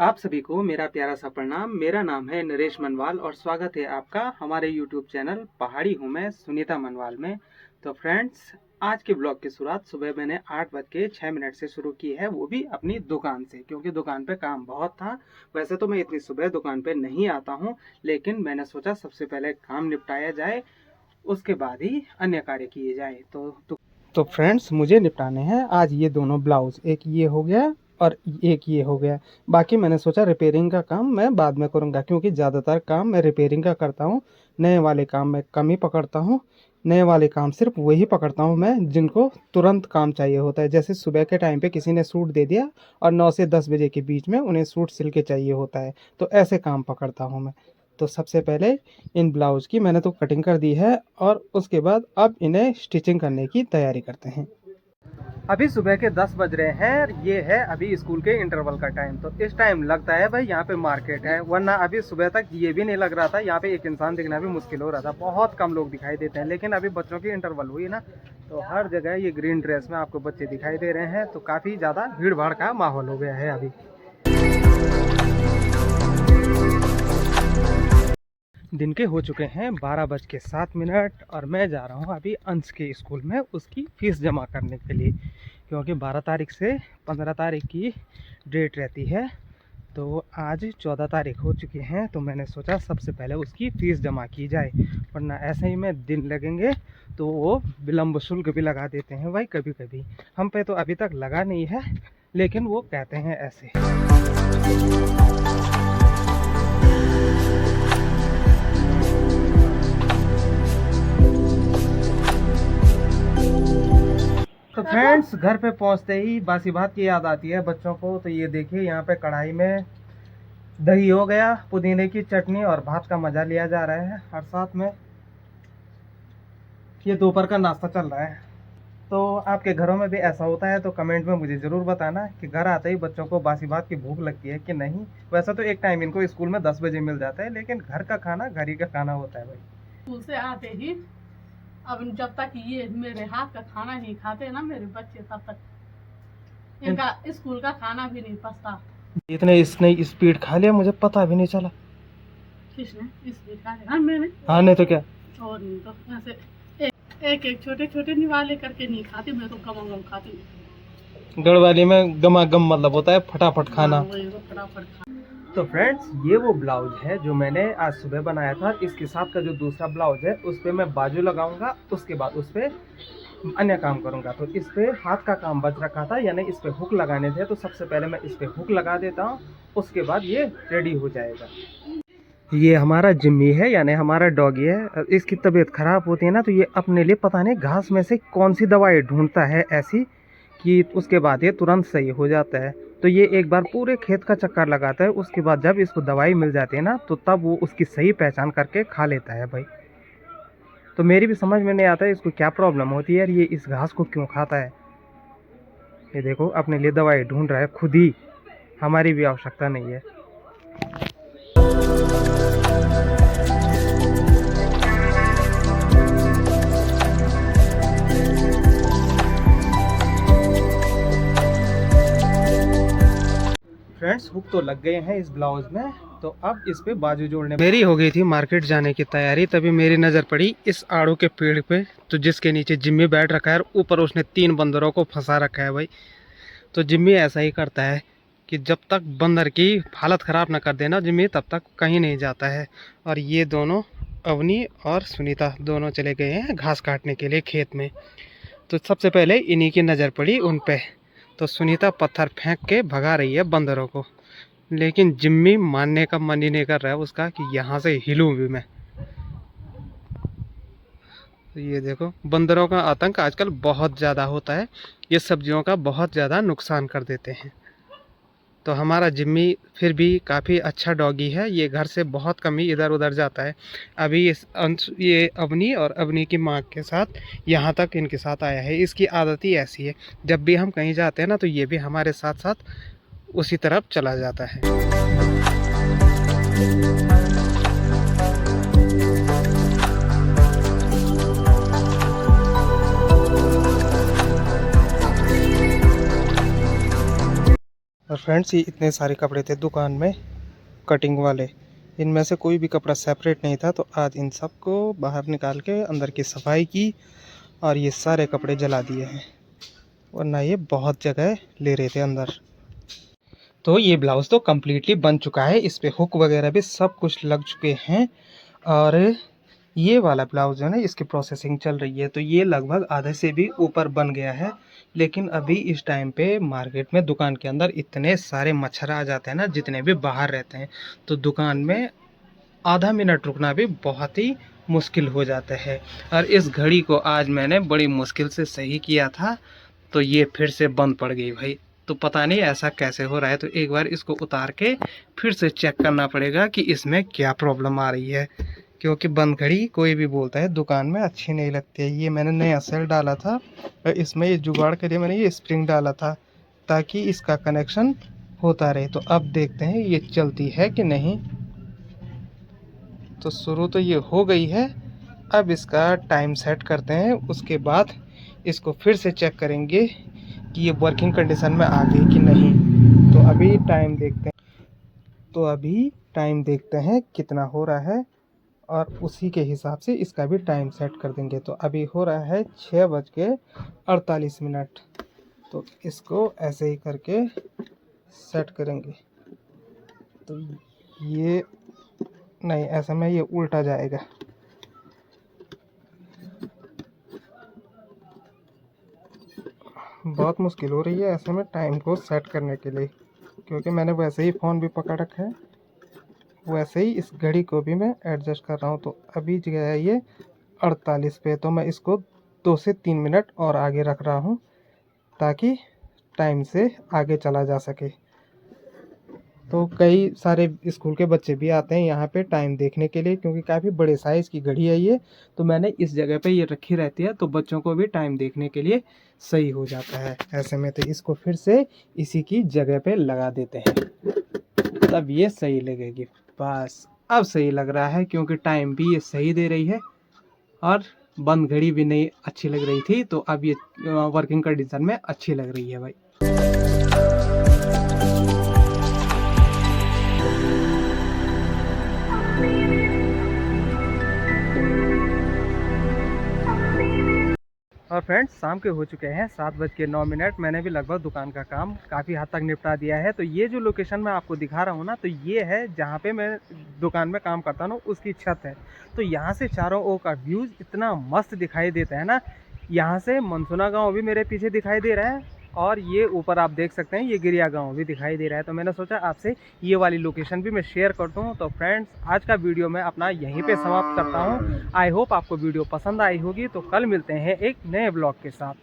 आप सभी को मेरा प्यारा सा प्रणाम। मेरा नाम है नरेश मनवाल और स्वागत है आपका हमारे यूट्यूब चैनल पहाड़ी हूँ मैं सुनीता मनवाल में। तो फ्रेंड्स, आज के ब्लॉग की शुरुआत सुबह मैंने 8:06 से शुरू की है, वो भी अपनी दुकान से, क्योंकि दुकान पे काम बहुत था। वैसे तो मैं इतनी सुबह दुकान पे नहीं आता हूँ, लेकिन मैंने सोचा सबसे पहले काम निपटाया जाए, उसके बाद ही अन्य कार्य किए जाए। तो फ्रेंड्स, मुझे निपटाने हैं आज ये दोनों ब्लाउज। एक ये हो गया और एक ये हो गया। बाकी मैंने सोचा रिपेयरिंग का काम मैं बाद में करूँगा, क्योंकि ज़्यादातर काम मैं रिपेयरिंग का करता हूँ। नए वाले काम मैं कम ही पकड़ता हूँ। नए वाले काम सिर्फ वही पकड़ता हूँ मैं जिनको तुरंत काम चाहिए होता है। जैसे सुबह के टाइम पे किसी ने सूट दे दिया और 9 से 10 बजे के बीच में उन्हें सूट सिल के चाहिए होता है, तो ऐसे काम पकड़ता हूँ मैं। तो सबसे पहले इन ब्लाउज़ की मैंने तो कटिंग कर दी है और उसके बाद अब इन्हें स्टिचिंग करने की तैयारी करते हैं। अभी सुबह के 10 बज रहे हैं। ये है अभी स्कूल के इंटरवल का टाइम। तो इस टाइम लगता है भाई यहाँ पे मार्केट है, वरना अभी सुबह तक ये भी नहीं लग रहा था। यहाँ पे एक इंसान दिखना भी मुश्किल हो रहा था, बहुत कम लोग दिखाई देते हैं। लेकिन अभी बच्चों की इंटरवल हुई ना, तो हर जगह ये ग्रीन ड्रेस में आपको बच्चे दिखाई दे रहे हैं। तो काफ़ी ज़्यादा भीड़ भाड़ का माहौल हो गया है अभी। दिन के हो चुके हैं 12:07 और मैं जा रहा हूँ अभी अंश के स्कूल में उसकी फ़ीस जमा करने के लिए, क्योंकि 12 तारीख से 15 तारीख की डेट रहती है। तो आज 14 तारीख हो चुकी हैं, तो मैंने सोचा सबसे पहले उसकी फ़ीस जमा की जाए, वरना ऐसे ही में दिन लगेंगे तो वो विलम्ब शुल्क भी लगा देते हैं भाई कभी कभी। हम पे तो अभी तक लगा नहीं है, लेकिन वो कहते हैं ऐसे। तो फ्रेंड्स, घर पे पहुंचते ही बासी बात की याद आती है बच्चों को। तो ये देखिए, यहाँ पे कढ़ाई में दही हो गया, पुदीने की चटनी और भात का मज़ा लिया जा रहा है। और साथ में ये दोपहर का नाश्ता चल रहा है। तो आपके घरों में भी ऐसा होता है तो कमेंट में मुझे ज़रूर बताना कि घर आते ही बच्चों को बासी बात की भूख लगती है कि नहीं। वैसा तो एक टाइम इनको स्कूल में 10 बजे मिल जाता है, लेकिन घर का खाना घर ही का खाना होता है भाई। स्कूल से आते ही अब जब तक ये मेरे हाथ का खाना नहीं खाते ना मेरे बच्चे, तब तक इनका स्कूल का खाना भी नहीं पचता। इतने इसने स्पीड खा लिया, मुझे पता भी नहीं चला। किसने स्पीड खा लिया? मैंने। हाँ, नहीं तो क्या। और नहीं तो ऐसे एक एक छोटे छोटे निवाले करके नहीं खाती, मैं तो गम खाती हूँ। गढ़वाली में गमा गम मतलब होता है फटाफट खाना। वही तो फटाफट खा। तो फ्रेंड्स, ये वो ब्लाउज है जो मैंने आज सुबह बनाया था। इसके साथ का जो दूसरा ब्लाउज है उस पर मैं बाजू लगाऊंगा, उसके बाद उस पर अन्य काम करूंगा। तो इस पे हाथ का काम बच रखा था, यानी इस पे हुक लगाने थे। तो सबसे पहले मैं इस पे हुक लगा देता हूँ, उसके बाद ये रेडी हो जाएगा। ये हमारा जिम्मी है, यानी हमारा डॉगी है। इसकी तबीयत खराब होती है ना, तो ये अपने लिए पता नहीं घास में से कौन सी दवाई ढूंढता है ऐसी कि उसके बाद ये तुरंत सही हो जाता है। तो ये एक बार पूरे खेत का चक्कर लगाता है, उसके बाद जब इसको दवाई मिल जाती है ना, तो तब वो उसकी सही पहचान करके खा लेता है भाई। तो मेरी भी समझ में नहीं आता है इसको क्या प्रॉब्लम होती है यार, ये इस घास को क्यों खाता है। ये देखो, अपने लिए दवाई ढूंढ रहा है खुद ही, हमारी भी आवश्यकता नहीं है। फ्रेंड्स, हुक तो लग गए हैं इस ब्लाउज में। तो अब इस पे बाजू जोड़ने मेरी हो गई थी मार्केट जाने की तैयारी, तभी मेरी नज़र पड़ी इस आड़ू के पेड़ पे, तो जिसके नीचे जिम्मी बैठ रखा है और ऊपर उसने 3 बंदरों को फंसा रखा है भाई। तो जिम्मी ऐसा ही करता है कि जब तक बंदर की हालत ख़राब ना कर देना जिम्मी, तब तक कहीं नहीं जाता है। और ये दोनों अवनी और सुनीता दोनों चले गए हैं घास काटने के लिए खेत में। तो सबसे पहले इन्हीं की नज़र पड़ी उन पे। तो सुनीता पत्थर फेंक के भगा रही है बंदरों को, लेकिन जिम्मी मानने का मन ही नहीं कर रहा है उसका कि यहाँ से हिलूं भी मैं। तो ये देखो, बंदरों का आतंक आजकल बहुत ज़्यादा होता है, ये सब्जियों का बहुत ज़्यादा नुकसान कर देते हैं। तो हमारा जिम्मी फिर भी काफ़ी अच्छा डॉगी है, ये घर से बहुत कम ही इधर उधर जाता है। अभी ये अवनी और अवनी की माँ के साथ यहाँ तक इनके साथ आया है। इसकी आदत ही ऐसी है, जब भी हम कहीं जाते हैं ना, तो ये भी हमारे साथ साथ उसी तरफ चला जाता है। और फ्रेंड्स, ये इतने सारे कपड़े थे दुकान में कटिंग वाले, इनमें से कोई भी कपड़ा सेपरेट नहीं था। तो आज इन सब को बाहर निकाल के अंदर की सफाई की और ये सारे कपड़े जला दिए हैं, वरना ये बहुत जगह ले रहे थे अंदर। तो ये ब्लाउज़ तो कम्प्लीटली बन चुका है, इस पे हुक वगैरह भी सब कुछ लग चुके हैं। और ये वाला ब्लाउज़ है ना, इसकी प्रोसेसिंग चल रही है। तो ये लगभग आधे से भी ऊपर बन गया है। लेकिन अभी इस टाइम पे मार्केट में दुकान के अंदर इतने सारे मच्छर आ जाते हैं ना, जितने भी बाहर रहते हैं, तो दुकान में आधा मिनट रुकना भी बहुत ही मुश्किल हो जाता है। और इस घड़ी को आज मैंने बड़ी मुश्किल से सही किया था, तो ये फिर से बंद पड़ गई भाई। तो पता नहीं ऐसा कैसे हो रहा है। तो एक बार इसको उतार के फिर से चेक करना पड़ेगा कि इसमें क्या प्रॉब्लम आ रही है, क्योंकि बंद घड़ी कोई भी बोलता है दुकान में अच्छी नहीं लगती है। ये मैंने नया सेल डाला था और इसमें ये जुगाड़ के लिए मैंने ये स्प्रिंग डाला था ताकि इसका कनेक्शन होता रहे। तो अब देखते हैं ये चलती है कि नहीं। तो शुरू तो ये हो गई है, अब इसका टाइम सेट करते हैं, उसके बाद इसको फिर से चेक करेंगे कि ये वर्किंग कंडीशन में आ गई कि नहीं। तो अभी टाइम देखते हैं कितना हो रहा है और उसी के हिसाब से इसका भी टाइम सेट कर देंगे। तो अभी हो रहा है 6:48। तो इसको ऐसे ही करके सेट करेंगे। तो ये नहीं, ऐसा में ये उल्टा जाएगा। बहुत मुश्किल हो रही है ऐसे में टाइम को सेट करने के लिए, क्योंकि मैंने वैसे ही फ़ोन भी पकड़ रखा है, वैसे ही इस घड़ी को भी मैं एडजस्ट कर रहा हूँ। तो अभी गया है ये 48 पे, तो मैं इसको 2 से 3 मिनट और आगे रख रहा हूँ ताकि टाइम से आगे चला जा सके। तो कई सारे स्कूल के बच्चे भी आते हैं यहाँ पे टाइम देखने के लिए, क्योंकि काफ़ी बड़े साइज़ की घड़ी है ये। तो मैंने इस जगह पे ये रखी रहती है, तो बच्चों को भी टाइम देखने के लिए सही हो जाता है ऐसे में। तो इसको फिर से इसी की जगह पे लगा देते हैं, तब ये सही लगेगी। बस अब सही लग रहा है, क्योंकि टाइम भी ये सही दे रही है और बंद घड़ी भी नहीं अच्छी लग रही थी। तो अब ये वर्किंग कंडीशन में अच्छी लग रही है भाई। और फ्रेंड्स, शाम के हो चुके हैं 7:09। मैंने भी लगभग दुकान का काम काफ़ी हद तक निपटा दिया है। तो ये जो लोकेशन मैं आपको दिखा रहा हूँ ना, तो ये है जहाँ पे मैं दुकान में काम करता हूँ, उसकी छत है। तो यहाँ से चारों ओर का व्यूज़ इतना मस्त दिखाई देता है ना। यहाँ से मनसुना गाँव भी मेरे पीछे दिखाई दे रहा है और ये ऊपर आप देख सकते हैं ये गिरिया गांव भी दिखाई दे रहा है। तो मैंने सोचा आपसे ये वाली लोकेशन भी मैं शेयर कर दूं। तो फ्रेंड्स, आज का वीडियो मैं अपना यहीं पे समाप्त करता हूं। आई होप आपको वीडियो पसंद आई होगी। तो कल मिलते हैं एक नए ब्लॉग के साथ।